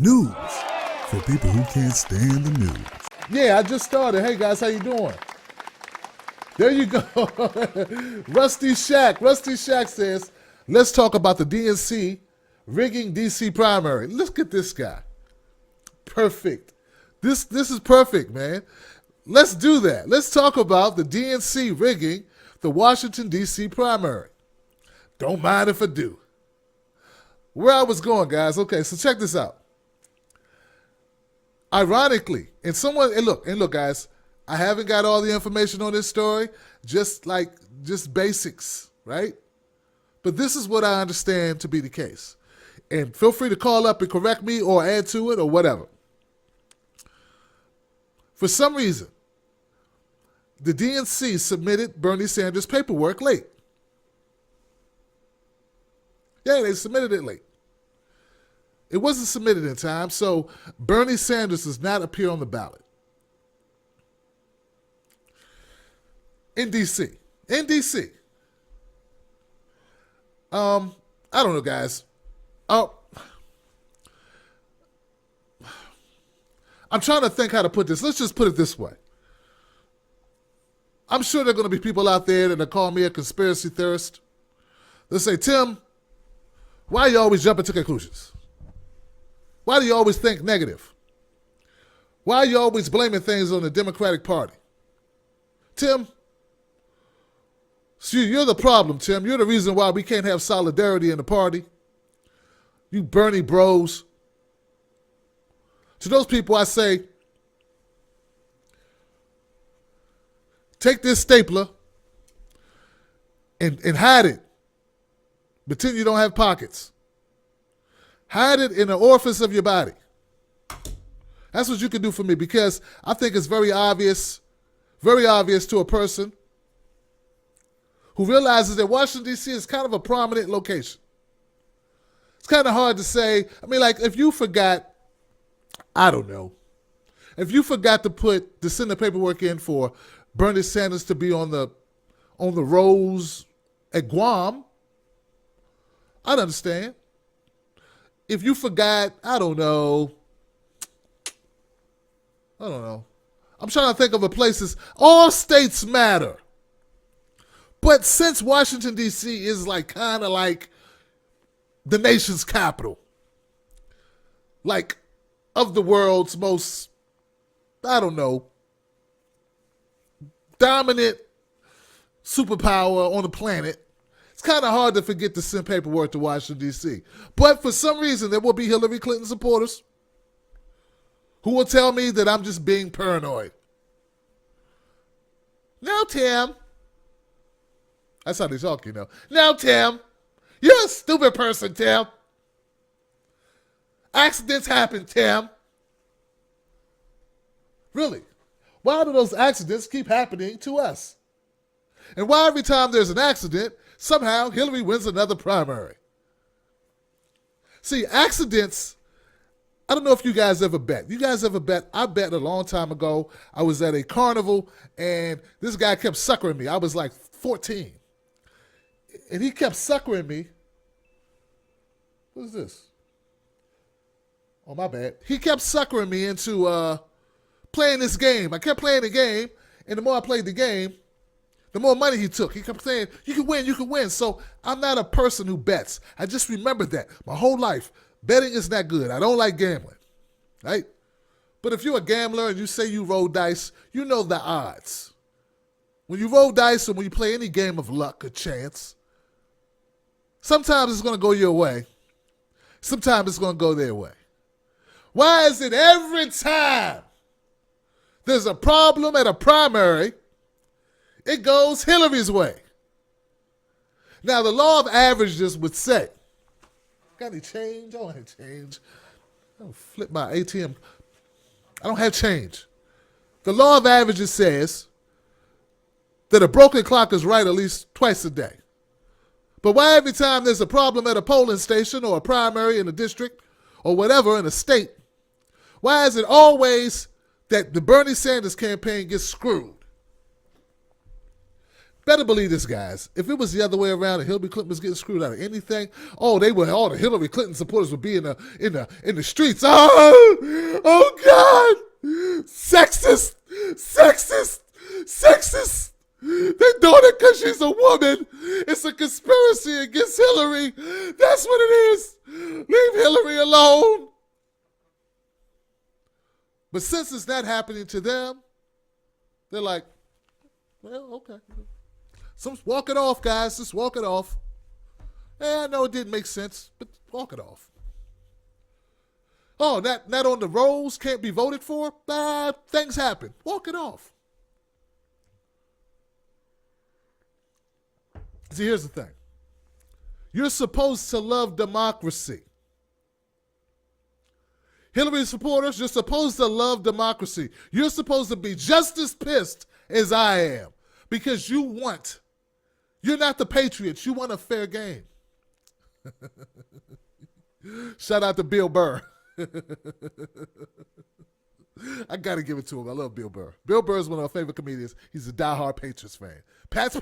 News for people who can't stand the news. Yeah, I just started. Hey guys, how you doing? There you go. Rusty Shack says, let's talk about the DNC rigging DC primary. Look at this guy. Perfect. This is perfect, man. Let's do that. Let's talk about the DNC rigging the Washington, D.C. primary. Don't mind if I do. Where I was going, guys. Okay, so check this out. Ironically, and look, guys, I haven't got all the information on this story, just basics, right? But this is what I understand to be the case. And feel free to call up and correct me or add to it or whatever. For some reason, the DNC submitted Bernie Sanders' paperwork late. Yeah, they submitted it late. It wasn't submitted in time, so Bernie Sanders does not appear on the ballot. In D.C. I don't know, guys. I'm trying to think how to put this. Let's just put it this way. I'm sure there are going to be people out there that call me a conspiracy theorist. They'll say, Tim, why are you always jumping to conclusions? Why do you always think negative? Why are you always blaming things on the Democratic Party? Tim, see, you're the problem, Tim. You're the reason why we can't have solidarity in the party. You Bernie bros. To those people, I say, take this stapler and hide it. Pretend you don't have pockets. Hide it in the orifice of your body. That's what you can do for me, because I think it's very obvious to a person who realizes that Washington, D.C. is kind of a prominent location. It's kind of hard to say. I mean, like, if you forgot, I don't know, if you forgot to send the paperwork in for Bernie Sanders to be on the rolls at Guam, I'd understand. If you forgot, I don't know. I'm trying to think of the places. All states matter. But since Washington, D.C. is kind of like the nation's capital, like of the world's most, dominant superpower on the planet, it's kind of hard to forget to send paperwork to Washington, D.C. But for some reason, there will be Hillary Clinton supporters who will tell me that I'm just being paranoid. No, Tim. That's how they talk, you know. No, Tim. You're a stupid person, Tim. Accidents happen, Tim. Really? Why do those accidents keep happening to us? And why every time there's an accident, somehow Hillary wins another primary? See, accidents, I don't know if you guys ever bet. You guys ever bet? I bet a long time ago. I was at a carnival, and this guy kept suckering me. I was like 14. And he kept suckering me. Who's this? Oh, my bad. He kept suckering me into playing this game. I kept playing the game, and the more I played the game, the more money he took. He kept saying, you can win. So I'm not a person who bets. I just remembered that my whole life. Betting is not good. I don't like gambling, right? But if you're a gambler and you say you roll dice, you know the odds. When you roll dice or when you play any game of luck or chance, sometimes it's going to go your way. Sometimes it's going to go their way. Why is it every time there's a problem at a primary, it goes Hillary's way? Now, the law of averages would say, got any change? I don't have change. I don't flip my ATM. I don't have change. The law of averages says that a broken clock is right at least twice a day. But why every time there's a problem at a polling station or a primary in a district or whatever in a state, why is it always that the Bernie Sanders campaign gets screwed? better believe this, guys. If it was the other way around and Hillary Clinton was getting screwed out of anything, all the Hillary Clinton supporters would be in the streets. Oh God, sexist. They're doing it because she's a woman. It's a conspiracy against Hillary. That's what it is. Leave Hillary alone. But since it's not happening to them, they're like, well, okay. So walk it off, guys. Just walk it off. I know it didn't make sense, but walk it off. Oh, not on the rolls, can't be voted for? Things happen. Walk it off. See, here's the thing. You're supposed to love democracy. Hillary supporters, you're supposed to love democracy. You're supposed to be just as pissed as I am because you're not the Patriots. You want a fair game. Shout out to Bill Burr. I got to give it to him. I love Bill Burr. Bill Burr is one of my favorite comedians. He's a diehard Patriots fan. Pats.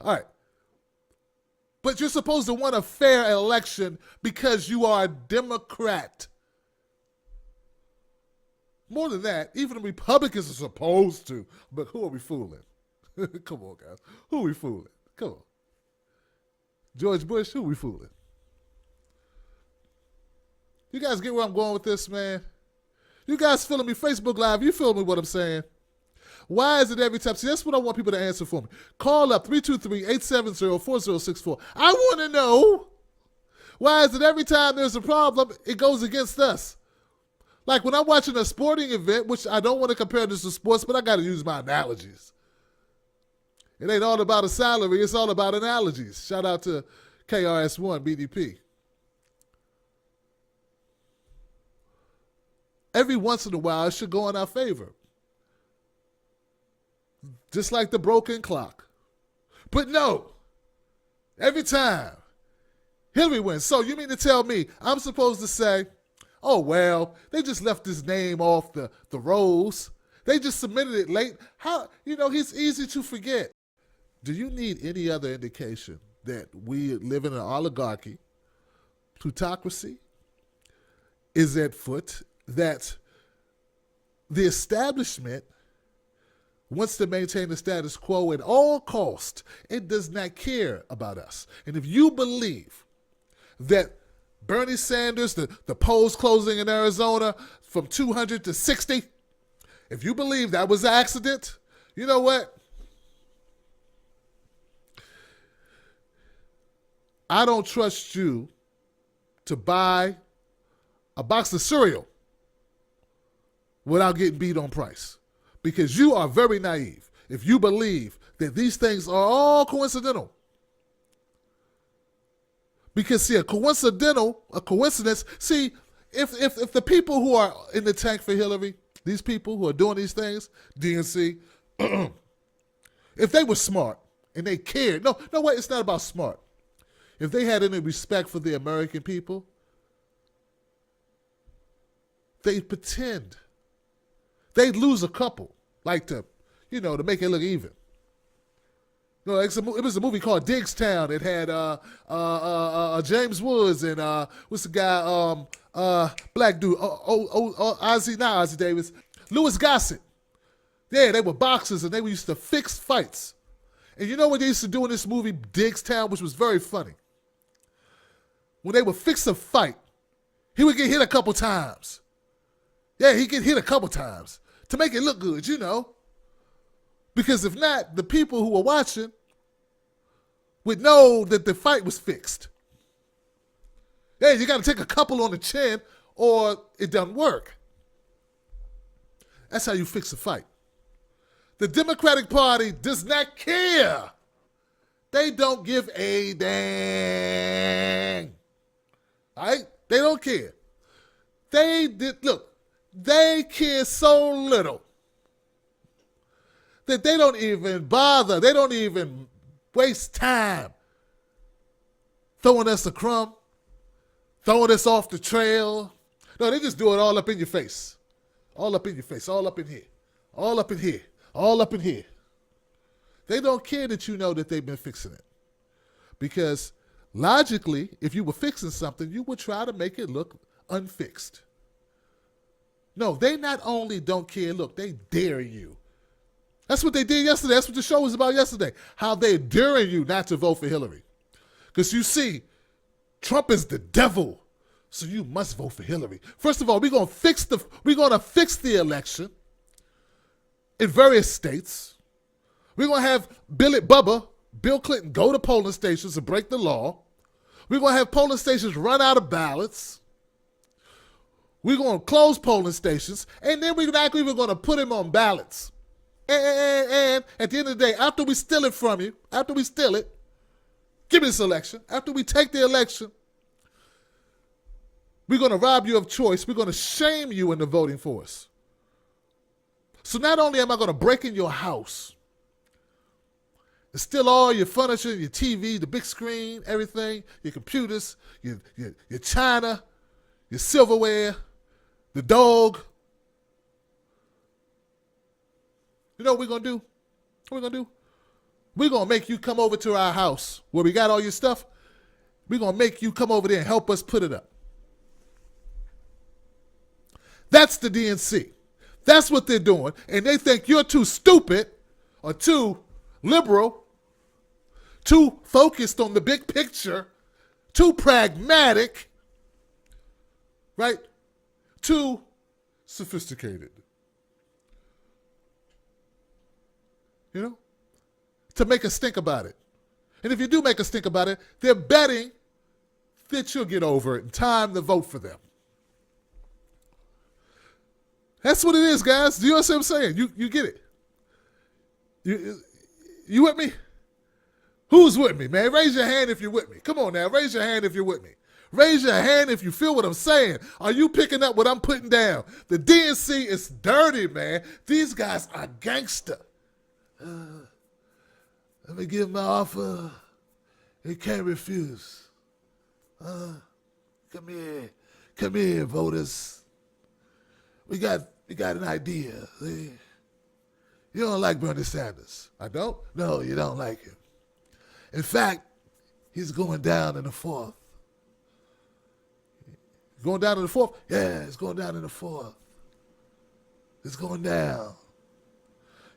All right. But you're supposed to want a fair election because you are a Democrat. More than that, even the Republicans are supposed to. But who are we fooling? Come on, guys. Who are we fooling? Come on. George Bush, who are we fooling? You guys get where I'm going with this, man? You guys feeling me? Facebook Live, you feeling me what I'm saying? Why is it every time? See, that's what I want people to answer for me. Call up 323-870-4064. I want to know, why is it every time there's a problem, it goes against us? Like when I'm watching a sporting event, which I don't want to compare this to sports, but I got to use my analogies. It ain't all about a salary. It's all about analogies. Shout out to KRS-One, BDP. Every once in a while, it should go in our favor. Just like the broken clock. But no, every time Hillary wins. So you mean to tell me I'm supposed to say, oh, well, they just left his name off the rolls. They just submitted it late. How, he's easy to forget. Do you need any other indication that we live in an oligarchy, plutocracy is at foot, that the establishment wants to maintain the status quo at all costs? It does not care about us. And if you believe that Bernie Sanders, the polls closing in Arizona from 200 to 60, if you believe that was an accident, you know what? I don't trust you to buy a box of cereal without getting beat on price. Because you are very naive if you believe that these things are all coincidental. Because, see, a coincidence, see, if the people who are in the tank for Hillary, these people who are doing these things, DNC, if they were smart and they cared, no, wait, it's not about smart. If they had any respect for the American people, they'd pretend. They'd lose a couple, like to make it look even. It was a movie called Diggstown. It had James Woods and what's the guy, black dude, Ozzy Davis, Louis Gossett. Yeah, they were boxers and they used to fix fights. And you know what they used to do in this movie, Diggstown, which was very funny? When they would fix a fight, he would get hit a couple times. Yeah, he'd get hit a couple times to make it look good, Because if not, the people who were watching would know that the fight was fixed. Yeah, you got to take a couple on the chin or it doesn't work. That's how you fix a fight. The Democratic Party does not care. They don't give a dang. All right? They don't care. They care so little that they don't even bother. They don't even waste time throwing us a crumb, throwing us off the trail. No, they just do it all up in your face. All up in your face, all up in here, all up in here, all up in here. They don't care that you know that they've been fixing it. Because logically, if you were fixing something, you would try to make it look unfixed. No, they not only don't care, look, they dare you. That's what they did yesterday. That's what the show was about yesterday. How they're daring you not to vote for Hillary. Because you see, Trump is the devil, so you must vote for Hillary. First of all, we're gonna fix the election in various states. We're gonna have Bill Clinton go to polling stations and break the law. We're gonna have polling stations run out of ballots. We're gonna close polling stations, and then we're not even gonna put him on ballots. And at the end of the day, after we steal it from you, give me this election. After we take the election, we're going to rob you of choice. We're going to shame you in the voting force. So not only am I going to break in your house and steal all your furniture, your TV, the big screen, everything, your computers, your china, your silverware, the dog. You know what we're going to do? We're going to make you come over to our house where we got all your stuff. We're going to make you come over there and help us put it up. That's the DNC. That's what they're doing. And they think you're too stupid or too liberal, too focused on the big picture, too pragmatic, right? Too sophisticated. You know, to make us think about it. And if you do make us think about it, they're betting that you'll get over it in time to vote for them. That's what it is, guys. Do you understand what I'm saying? You get it. You with me? Who's with me, man? Raise your hand if you're with me. Come on now, raise your hand if you're with me. Raise your hand if you feel what I'm saying. Are you picking up what I'm putting down? The DNC is dirty, man. These guys are gangster. Let me give my offer. He can't refuse. Come here, voters. We got an idea. See? You don't like Bernie Sanders. I don't? No, you don't like him. In fact, he's going down in the fourth. Going down in the fourth? Yeah, it's going down in the fourth. It's going down.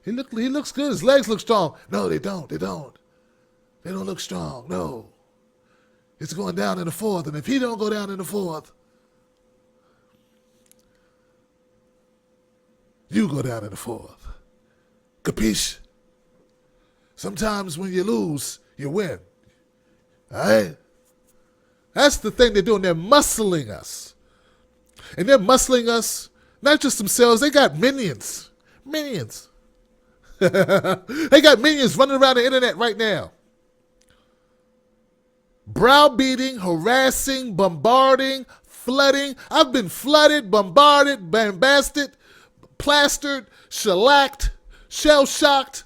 He looks good. His legs look strong. No, they don't. They don't look strong. No. It's going down in the fourth. And if he don't go down in the fourth, you go down in the fourth. Capiche? Sometimes when you lose, you win. All right? That's the thing they're doing. They're muscling us. And they're muscling us, not just themselves. They got minions. Minions. They got minions running around the internet right now. Browbeating, harassing, bombarding, flooding. I've been flooded, bombarded, bombasted, plastered, shellacked, shell-shocked,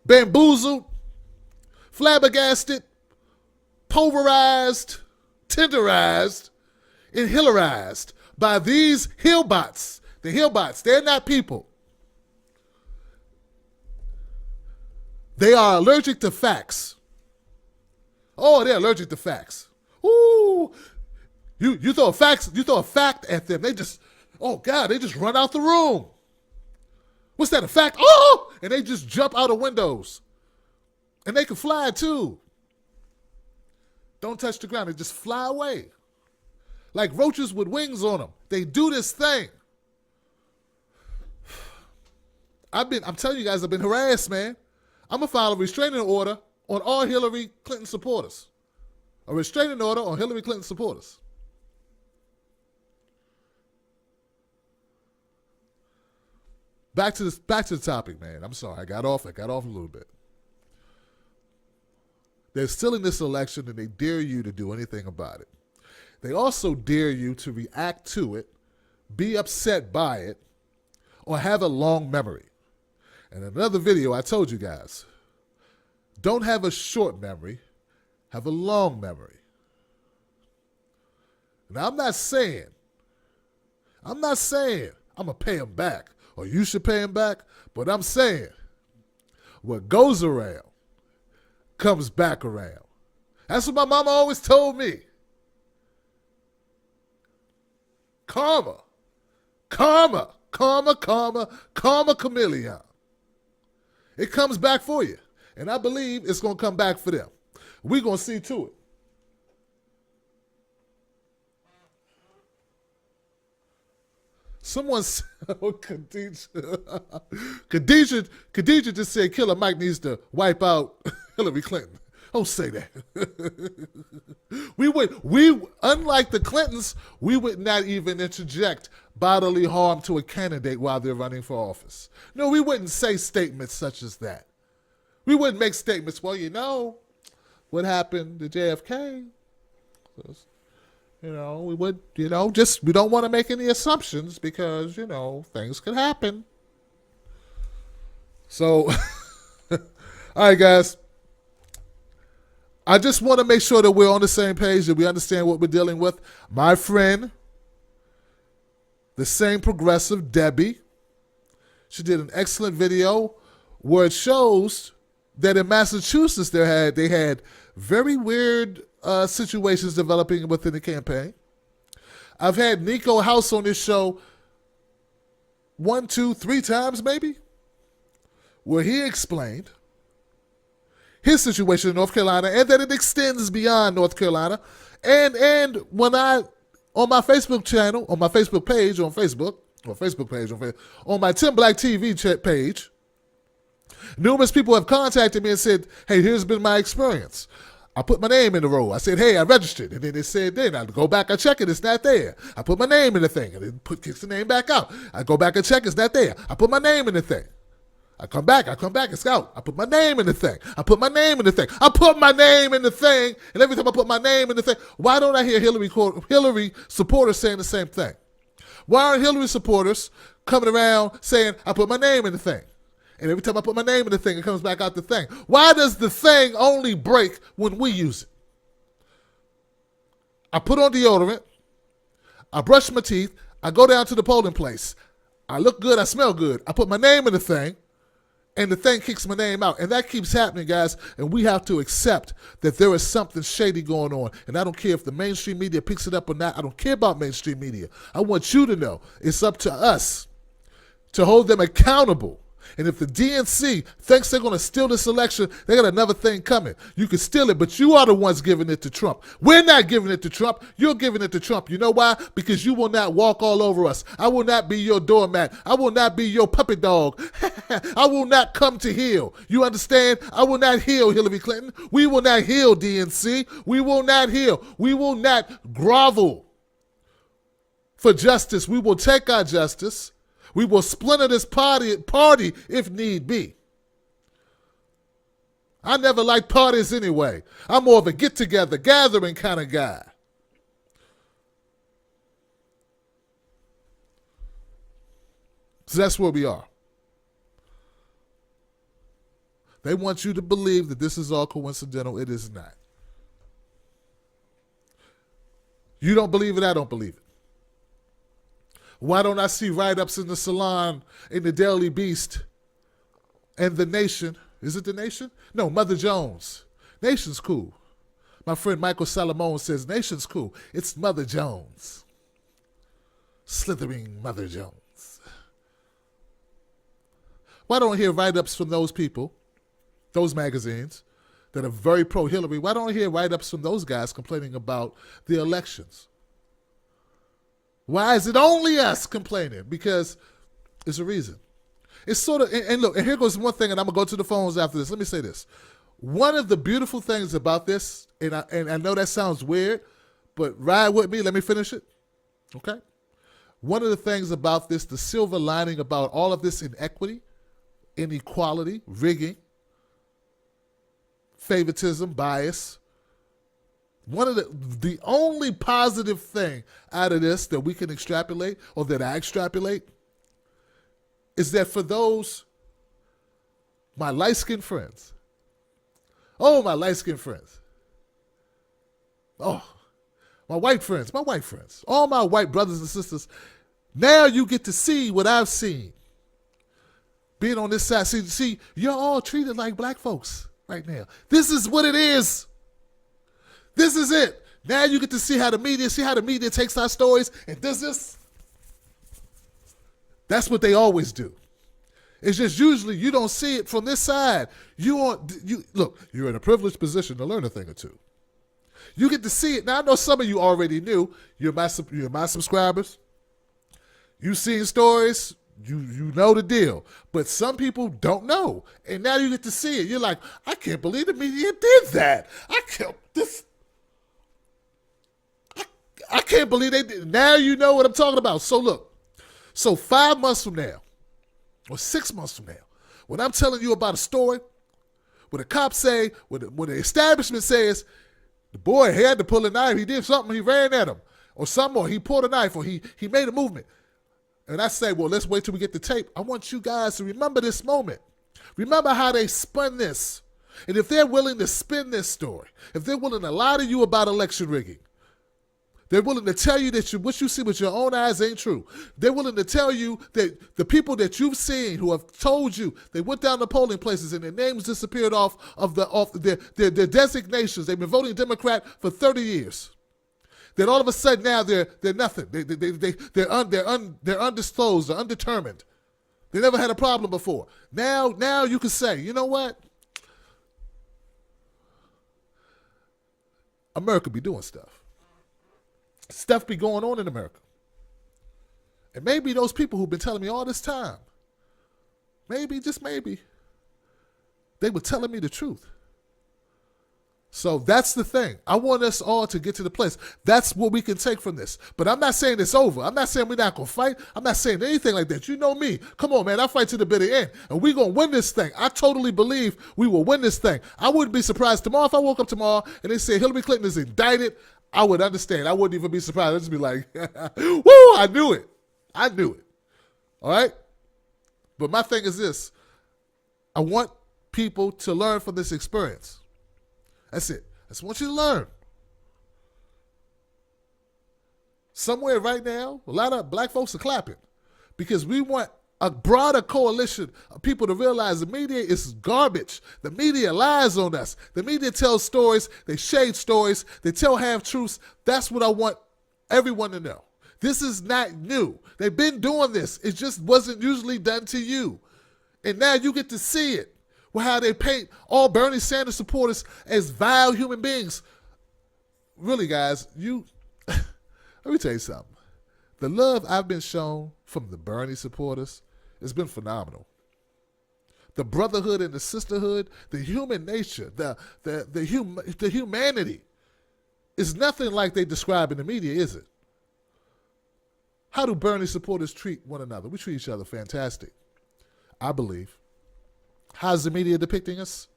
bamboozled, flabbergasted, pulverized, tenderized, and hillarized by these hillbots. The hillbots, they're not people. They are allergic to facts. Oh, they're allergic to facts. Ooh, you throw a fact at them. They just run out the room. What's that, a fact? Oh! And they just jump out of windows. And they can fly too. Don't touch the ground. They just fly away. Like roaches with wings on them. They do this thing. I'm telling you guys, I've been harassed, man. I'm going to file a restraining order on all Hillary Clinton supporters. A restraining order on Hillary Clinton supporters. Back to the topic, man. I'm sorry. I got off a little bit. They're still in this election and they dare you to do anything about it. They also dare you to react to it, be upset by it, or have a long memory. In another video, I told you guys, don't have a short memory, have a long memory. Now, I'm not saying I'm going to pay them back or you should pay him back. But I'm saying, what goes around comes back around. That's what my mama always told me. Karma. Karma. Karma, karma, karma chameleon. It comes back for you. And I believe it's going to come back for them. We're going to see to it. Someone said, Khadijah just said Killer Mike needs to wipe out Hillary Clinton. Don't say that. Unlike the Clintons, we would not even interject bodily harm to a candidate while they're running for office. No, we wouldn't say statements such as that. We wouldn't make statements, well, you know, what happened to JFK? You know, we would, you know, just, we don't want to make any assumptions because, you know, things could happen. So, all right, guys. I just want to make sure that we're on the same page, that we understand what we're dealing with. My friend, the same progressive, Debbie, she did an excellent video where it shows that in Massachusetts they had very weird situations developing within the campaign. I've had Nico House on this show 1, 2, 3 times maybe, where he explained his situation in North Carolina and that it extends beyond North Carolina. And when I, on my Facebook channel, on my Facebook page on Facebook, on my Tim Black TV page, numerous people have contacted me and said, hey, here's been my experience. I put my name in the roll. I said, hey, I registered. And then they said, then I go back, I check it, it's not there. I put my name in the thing, and then kicks the name back out. I go back and check, it's not there. I put my name in the thing. I come back, it's out. I put my name in the thing. I put my name in the thing. And every time I put my name in the thing, why don't I hear Hillary supporters saying the same thing? Why aren't Hillary supporters coming around saying, I put my name in the thing? And every time I put my name in the thing, it comes back out the thing. Why does the thing only break when we use it? I put on deodorant. I brush my teeth. I go down to the polling place. I look good. I smell good. I put my name in the thing. And the thing kicks my name out. And that keeps happening, guys. And we have to accept that there is something shady going on. And I don't care if the mainstream media picks it up or not. I don't care about mainstream media. I want you to know it's up to us to hold them accountable. And if the DNC thinks they're going to steal this election, they got another thing coming. You can steal it, but you are the ones giving it to Trump. We're not giving it to Trump. You're giving it to Trump. You know why? Because you will not walk all over us. I will not be your doormat. I will not be your puppet dog. I will not come to heal. You understand? I will not heal Hillary Clinton. We will not heal DNC. We will not heal. We will not grovel for justice. We will take our justice. We will splinter this party if need be. I never liked parties anyway. I'm more of a get-together, gathering kind of guy. So that's where we are. They want you to believe that this is all coincidental. It is not. You don't believe it, I don't believe it. Why don't I see write-ups in the Salon, in the Daily Beast, and The Nation? Is it The Nation? No, Mother Jones. Nation's cool. My friend Michael Salomon says Nation's cool. It's Mother Jones. Slithering Mother Jones. Why don't I hear write-ups from those people, those magazines, that are very pro-Hillary? Why don't I hear write-ups from those guys complaining about the elections? Why is it only us complaining? Because there's a reason. It's sort of, and look, and here goes one thing, and I'm going to go to the phones after this. Let me say this. One of the beautiful things about this, and I know that sounds weird, but ride with me. Let me finish it. Okay? One of the things about this, the silver lining about all of this inequity, inequality, rigging, favoritism, bias, one of the only positive thing out of this that we can extrapolate, or that I extrapolate, is that for those, my light-skinned friends, oh, my light-skinned friends, oh, my white friends, all my white brothers and sisters, now you get to see what I've seen being on this side. See, you're all treated like black folks right now. This is what it is. This is it. Now you get to see how the media takes our stories and does this. That's what they always do. It's just usually you don't see it from this side. Look, you're in a privileged position to learn a thing or two. You get to see it. Now I know some of you already knew. You're my subscribers. You've seen stories. You know the deal. But some people don't know. And now you get to see it. You're like, I can't believe the media did that. I can't believe they did. Now you know what I'm talking about. So look. So 5 months from now, or 6 months from now, when I'm telling you about a story, where the cops say, when the establishment says, the boy had to pull a knife, he did something, he ran at him, or something, or he pulled a knife, or he made a movement. And I say, well, let's wait till we get the tape. I want you guys to remember this moment. Remember how they spun this. And if they're willing to spin this story, if they're willing to lie to you about election rigging, they're willing to tell you that what you see with your own eyes ain't true. They're willing to tell you that the people that you've seen who have told you they went down to polling places and their names disappeared off their designations. They've been voting Democrat for 30 years. Then all of a sudden now they're nothing. They're undisclosed. They're undetermined. They never had a problem before. Now you can say, you know what? America be doing stuff. Stuff be going on in America. And maybe those people who've been telling me all this time, maybe, just maybe, they were telling me the truth. So that's the thing. I want us all to get to the place. That's what we can take from this. But I'm not saying it's over. I'm not saying we're not going to fight. I'm not saying anything like that. You know me. Come on, man. I fight to the bitter end. And we're going to win this thing. I totally believe we will win this thing. I wouldn't be surprised tomorrow if I woke up tomorrow and they said Hillary Clinton is indicted. I would understand. I wouldn't even be surprised. I'd just be like, woo, I knew it. I knew it. All right? But my thing is this. I want people to learn from this experience. That's it. I just want you to learn. Somewhere right now, a lot of black folks are clapping because we want a broader coalition of people to realize the media is garbage. The media lies on us. The media tells stories. They shade stories. They tell half-truths. That's what I want everyone to know. This is not new. They've been doing this. It just wasn't usually done to you. And now you get to see it. How they paint all Bernie Sanders supporters as vile human beings. Really, guys, let me tell you something. The love I've been shown from the Bernie supporters has been phenomenal. The brotherhood and the sisterhood, the human nature, the humanity is nothing like they describe in the media, is it? How do Bernie supporters treat one another? We treat each other fantastic, I believe. How's the media depicting us?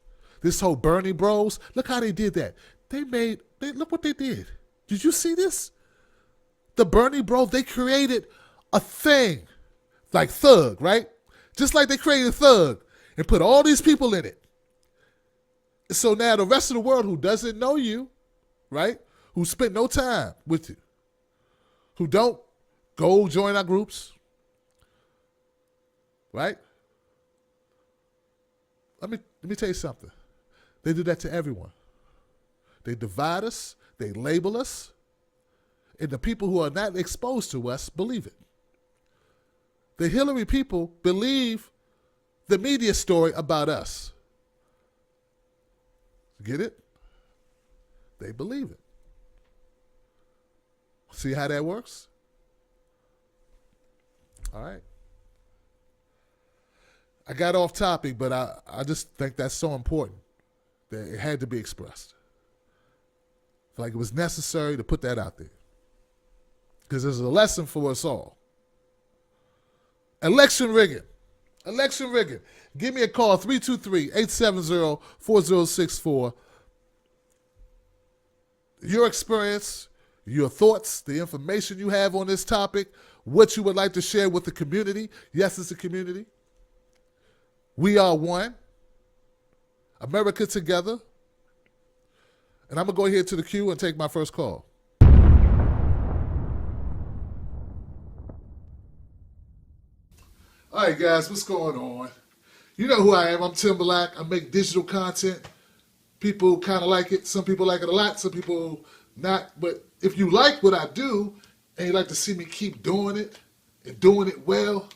This whole Bernie bros, look how they did that. Look what they did. Did you see this? The Bernie bros, they created a thing like Thug, right? Just like they created Thug and put all these people in it. So now the rest of the world who doesn't know you, right? Who spent no time with you, who don't go join our groups, right? Let me tell you something. They do that to everyone. They divide us. They label us. And the people who are not exposed to us believe it. The Hillary people believe the media story about us. Get it? They believe it. See how that works? All right. I got off topic, but I just think that's so important that it had to be expressed. I feel like it was necessary to put that out there because there's a lesson for us all. Election rigging. Election rigging. Give me a call, 323-870-4064. Your experience, your thoughts, the information you have on this topic, what you would like to share with the community. Yes, it's a community. We are one. America together. And I'm going to go here to the queue and take my first call. All right, guys, what's going on? You know who I am. I'm Tim Black. I make digital content. People kind of like it. Some people like it a lot. Some people not. But if you like what I do and you like to see me keep doing it and doing it well,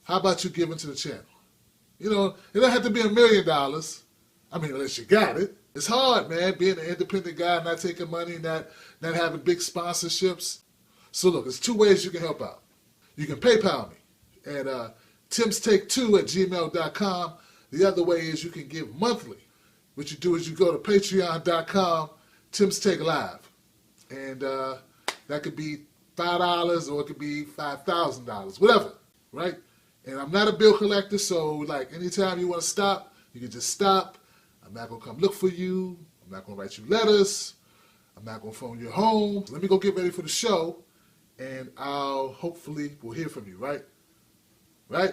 how about you give into the channel? You know, it don't have to be $1 million. I mean, unless you got it. It's hard, man, being an independent guy, not taking money, not having big sponsorships. So look, there's 2 ways you can help out. You can PayPal me at timstake2@gmail.com. The other way is you can give monthly. What you do is you go to patreon.com, timstakelive. And that could be $5 or it could be $5,000, whatever, right? And I'm not a bill collector, so like anytime you want to stop, you can just stop. I'm not going to come look for you. I'm not going to write you letters. I'm not going to phone you home. Let me go get ready for the show, and I'll hopefully will hear from you, right? Right?